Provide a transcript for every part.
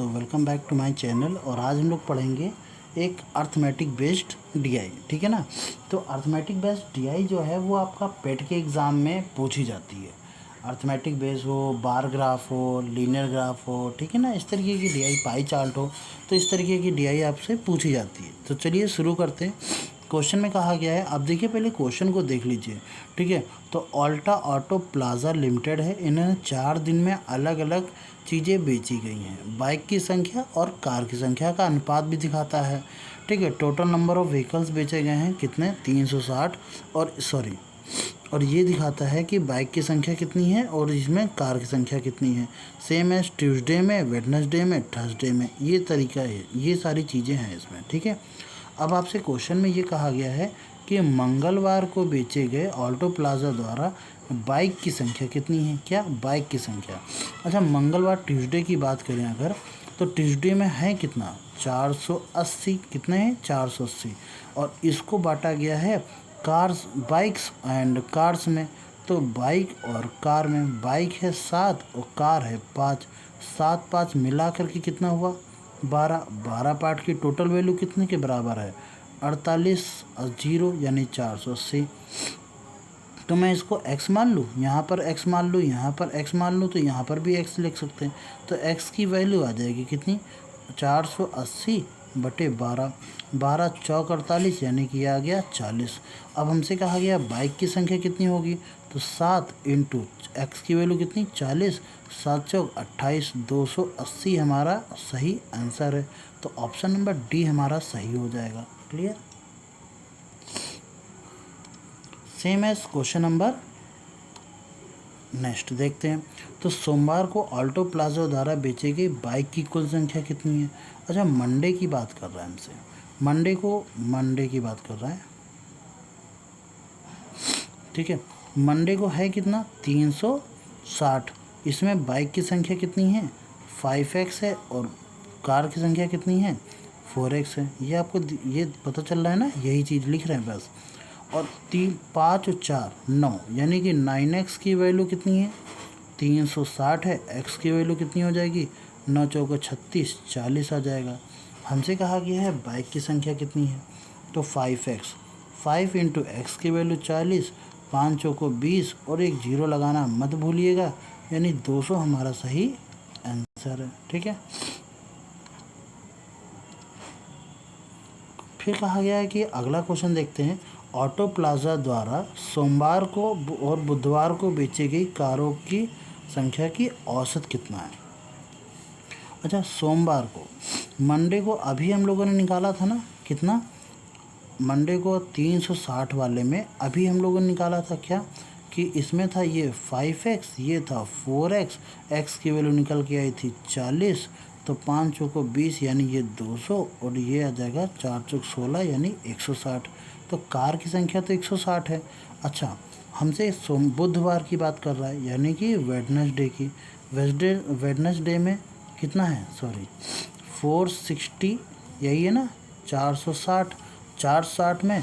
दोस्तों, welcome back to my channel. और आज हम लोग पढ़ेंगे एक अर्थमेटिक बेस्ड डीआई, ठीक है ना। तो अर्थमेटिक बेस्ड डीआई जो है वो आपका पेट के एग्ज़ाम में पूछी जाती है। अर्थमेटिक बेस हो, बार ग्राफ हो, लीनियर ग्राफ हो, ठीक है ना, इस तरीके की डीआई, पाई चार्ट हो, तो इस तरीके की डीआई आपसे पूछी जाती है। तो चलिए शुरू करते हैं। क्वेश्चन में कहा गया है, आप देखिए पहले क्वेश्चन को देख लीजिए, ठीक है। तो ऑल्टा ऑटो प्लाजा लिमिटेड है, इन्होंने 4 दिन में अलग अलग चीज़ें बेची गई हैं। बाइक की संख्या और कार की संख्या का अनुपात भी दिखाता है, ठीक है। टोटल नंबर ऑफ व्हीकल्स बेचे गए हैं कितने, 360। और ये दिखाता है कि बाइक की संख्या कितनी है और इसमें कार की संख्या कितनी है। सेम एज ट्यूसडे में, वेडनेसडे में, थर्सडे में, ये तरीका है, ये सारी चीज़ें हैं इसमें, ठीक है। अब आपसे क्वेश्चन में ये कहा गया है कि मंगलवार को बेचे गए ऑल्टो प्लाजा द्वारा बाइक की संख्या कितनी है। क्या, बाइक की संख्या। अच्छा, मंगलवार ट्यूसडे की बात करें अगर, तो ट्यूसडे में है कितना, 480। कितने हैं, 480। और इसको बांटा गया है कार्स, बाइक्स एंड कार्स में। तो बाइक और कार में, बाइक है 7 और कार है 5। 7 5 मिला करके कितना हुआ, 12। 12 पार्ट की टोटल वैल्यू कितने के बराबर है, 48 और 0 यानी 480। तो मैं इसको x मान लूँ, यहाँ पर x मान लूँ, यहाँ पर x मान लूँ, तो यहाँ पर भी x लिख सकते हैं। तो x की वैल्यू आ जाएगी कितनी, 480/12। 12 चौक 48 यानी कि आ गया 40। अब हमसे कहा गया बाइक की संख्या कितनी होगी, तो 7 इंटू एक्स की वैल्यू कितनी, 40। 7 चौक 28, 280 हमारा सही आंसर है। तो ऑप्शन नंबर डी हमारा सही हो जाएगा। Clear. Same as question number next देखते हैं। तो सोमवार को ऑल्टो प्लाजा द्वारा बेची गई बाइक की कुल संख्या कितनी है। अच्छा, मंडे की बात कर रहा है हमसे, मंडे की बात कर रहा है, ठीक है। मंडे को है कितना, 360। इसमें बाइक की संख्या कितनी है, 5x है, और कार की संख्या कितनी है, 4x है। ये आपको ये पता चल रहा है ना, यही चीज़ लिख रहे हैं बस। और 5 और 4 9, यानी कि 9x की वैल्यू कितनी है, 360 है। x की वैल्यू कितनी हो जाएगी, 9 चौको 36, 40 आ जाएगा। हमसे कहा गया है बाइक की संख्या कितनी है, तो 5x। 5 इंटू एक्स की वैल्यू 40, 5 चौको 20 और एक 0 लगाना मत भूलिएगा, यानी 200 हमारा सही आंसर है, ठीक है। फिर कहा गया है कि अगला क्वेश्चन देखते हैं। ऑटो प्लाजा द्वारा सोमवार को और बुधवार को बेची गई कारों की संख्या की औसत कितना है। अच्छा, सोमवार को, मंडे को अभी हम लोगों ने निकाला था ना, कितना, मंडे को 360 वाले में अभी हम लोगों ने निकाला था क्या, कि इसमें था ये 5x, ये था 4x। x की वैल्यू निकल के आई थी 40, तो 5 चौको 20 यानी ये 200, और ये आ जाएगा 4 चौक 16 यानी 160। तो कार की संख्या तो 160 है। अच्छा, हमसे बुधवार की बात कर रहा है, यानी कि वेडनेसडे की। वेडनेसडे में कितना है, सॉरी 460, यही है ना, 460। 460 में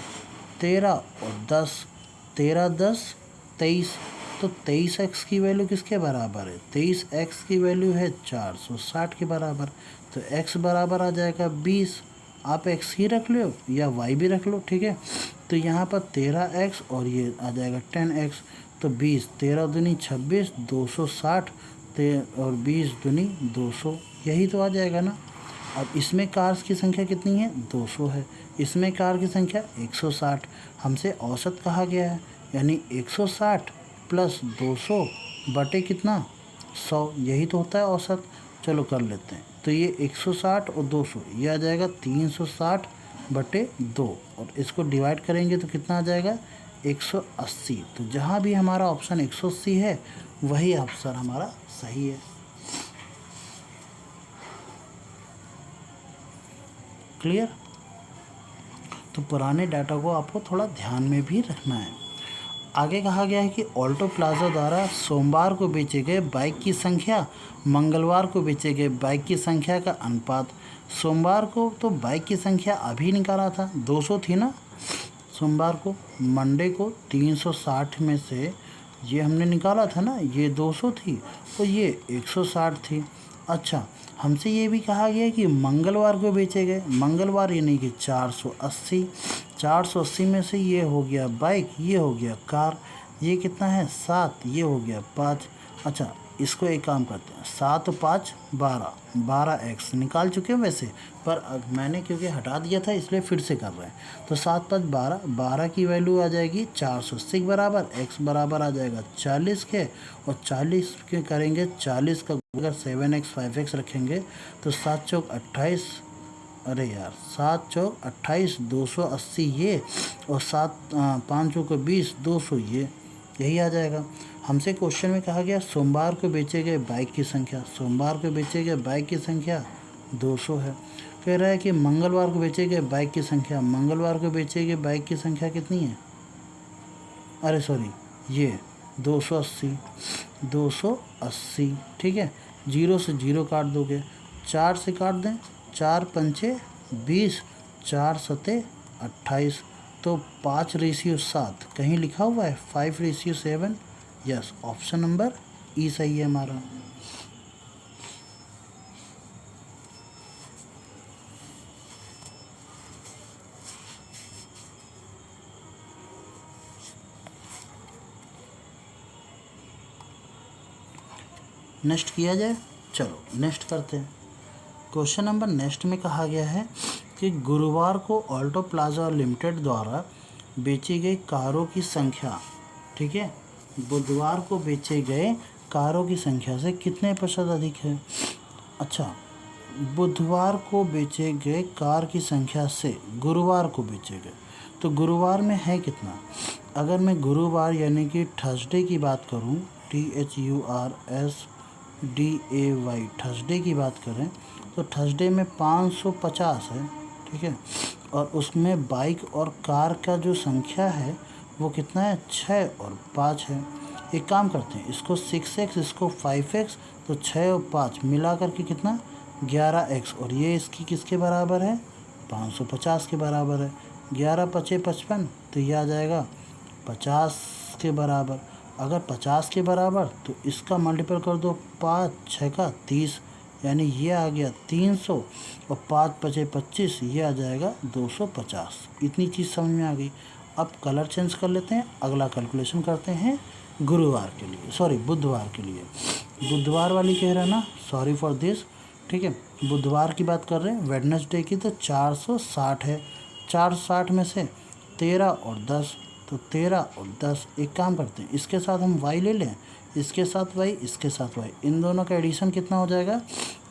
13 और 10, 13 10 23। तो 23x की वैल्यू किसके बराबर है, 23x की वैल्यू है 460 के बराबर। तो x बराबर आ जाएगा 20। आप x ही रख लो या y भी रख लो, ठीक है। तो यहाँ पर 13x और ये आ जाएगा 10x। तो 20, 13 दूनी 26, 260 और 20 दूनी 200, यही तो आ जाएगा ना। अब इसमें कार्स की संख्या कितनी है, 200 है। इसमें कार की संख्या 160। हमसे औसत कहा गया है, यानी 160 प्लस 200 बटे कितना, 100, यही तो होता है औसत। चलो कर लेते हैं। तो ये 160 और 200, ये आ जाएगा 360/2, और इसको डिवाइड करेंगे तो कितना आ जाएगा, 180। तो जहाँ भी हमारा ऑप्शन 180 है वही ऑप्शन हमारा सही है। क्लियर। तो पुराने डाटा को आपको थोड़ा ध्यान में भी रखना है। आगे कहा गया है कि ऑल्टो प्लाजा द्वारा सोमवार को बेचे गए बाइक की संख्या, मंगलवार को बेचे गए बाइक की संख्या का अनुपात। सोमवार को तो बाइक की संख्या अभी निकाला था, 200 थी ना सोमवार को। मंडे को 360 में से ये हमने निकाला था ना, ये 200 थी और ये 160 थी। अच्छा, हमसे ये भी कहा गया कि मंगलवार को बेचे गए, मंगलवार यानी कि 480, 480 में से ये हो गया बाइक, ये हो गया कार, ये कितना है 7, ये हो गया 5। अच्छा, इसको एक काम करते हैं, 7 और 5 12, 12x निकाल चुके हैं वैसे, पर मैंने क्योंकि हटा दिया था इसलिए फिर से कर रहे हैं। तो 7 5 12, 12 की वैल्यू आ जाएगी 480 के बराबर, x बराबर आ जाएगा 40 के, और 40 के करेंगे 40 का अगर 7x 5x रखेंगे तो 7 चौक 28, अरे यार 7 चौक 28, 280 ये, और 5 चौक 20, 200 ये, यही आ जाएगा। हमसे क्वेश्चन में कहा गया सोमवार को बेचे गए बाइक की संख्या, सोमवार को बेचे गए बाइक की संख्या 200 है। कह रहा है कि मंगलवार को बेचे गए बाइक की संख्या, मंगलवार को बेचे गए बाइक की संख्या कितनी है, अरे सॉरी ये 280, 280 ठीक है। 0 से 0 काट दोगे, 4 से काट दें, 4 पंचे 20, 4 सते 28, तो 5:7 कहीं लिखा हुआ है 5:7, यस, ऑप्शन नंबर ई सही है हमारा। नेक्स्ट किया जाए, चलो नेक्स्ट करते हैं। क्वेश्चन नंबर नेक्स्ट में कहा गया है कि गुरुवार को ऑल्टो प्लाजा लिमिटेड द्वारा बेची गई कारों की संख्या, ठीक है, बुधवार को बेचे गए कारों की संख्या से कितने प्रतिशत अधिक है। अच्छा, बुधवार को बेचे गए कार की संख्या से गुरुवार को बेचे गए, तो गुरुवार में है कितना। अगर मैं गुरुवार यानी कि थर्सडे की बात करूं, THURSDAY थर्सडे की बात करें तो थर्सडे में 550 है, ठीक है, और उसमें बाइक और कार का जो संख्या है वो कितना है 6 और 5 है। एक काम करते हैं, इसको 6x, इसको 5x, तो 6 और 5 मिला करके कितना 11x, और ये इसकी किसके बराबर है 550 के बराबर है। 11 पचे 55, तो ये आ जाएगा 50 के बराबर। अगर 50 के बराबर तो इसका मल्टीपल कर दो, 5 6 का 30, यानी ये आ गया 300, और 5 पचे 25, ये आ जाएगा 250। इतनी चीज़ समझ में आ गई। अब कलर चेंज कर लेते हैं, अगला कैलकुलेशन करते हैं गुरुवार के लिए, सॉरी बुधवार के लिए। बुधवार वाली कह रहा है ना, सॉरी फॉर दिस, ठीक है। बुधवार की बात कर रहे हैं, वेडनेसडे की, तो 460 है। 460 में से 13 और 10, तो 13 और 10, एक काम करते हैं इसके साथ हम y ले लें, इसके साथ y, इसके साथ y, इन दोनों का एडिशन कितना हो जाएगा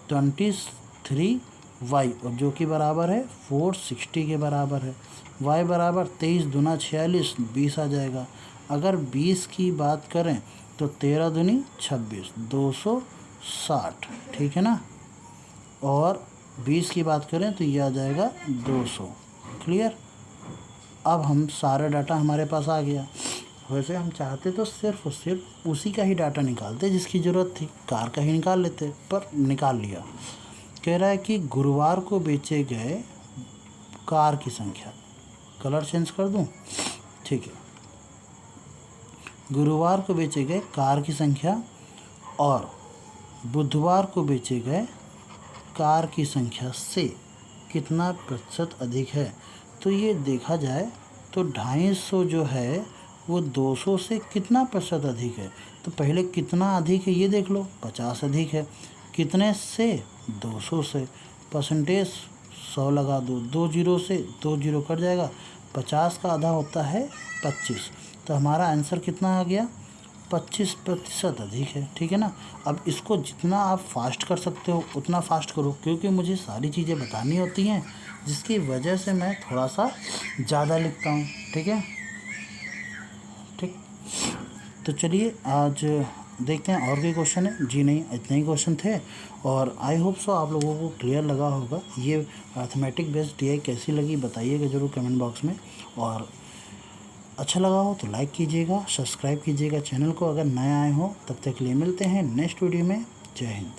23y, और जो कि बराबर है 460 के बराबर है। y बराबर 23 दूना 46, 20 आ जाएगा। अगर 20 की बात करें तो 13 दूनी 26, 260, ठीक है ना, और 20 की बात करें तो ये आ जाएगा 200। क्लियर। अब हम सारा डाटा हमारे पास आ गया। वैसे हम चाहते तो सिर्फ और सिर्फ उसी का ही डाटा निकालते जिसकी ज़रूरत थी, कार का ही निकाल लेते, पर निकाल लिया। कह रहा है कि गुरुवार को बेचे गए कार की संख्या, कलर चेंज कर दूं, ठीक है। गुरुवार को बेचे गए कार की संख्या और बुधवार को बेचे गए कार की संख्या से कितना प्रतिशत अधिक है। तो ये देखा जाए तो 250 जो है वो 200 से कितना प्रतिशत अधिक है। तो पहले कितना अधिक है ये देख लो, 50 अधिक है। कितने से 200 से, परसेंटेज 100 लगा दो, 2 जीरो से 2 जीरो कट जाएगा, 50 का आधा होता है 25, तो हमारा आंसर कितना आ गया 25% अधिक है, ठीक है ना। अब इसको जितना आप फास्ट कर सकते हो उतना फास्ट करो, क्योंकि मुझे सारी चीज़ें बतानी होती हैं, जिसकी वजह से मैं थोड़ा सा ज़्यादा लिखता हूँ, ठीक है। ठीक, तो चलिए आज देखते हैं और कोई क्वेश्चन है। जी नहीं, इतने ही क्वेश्चन थे, और आई होप सो आप लोगों को क्लियर लगा होगा। ये अर्थमेटिक बेस्ड DI कैसी लगी बताइएगा ज़रूर कमेंट बॉक्स में, और अच्छा लगा हो तो लाइक कीजिएगा, सब्सक्राइब कीजिएगा चैनल को अगर नए आए हो। तब तक के लिए मिलते हैं नेक्स्ट वीडियो में। जय हिंद।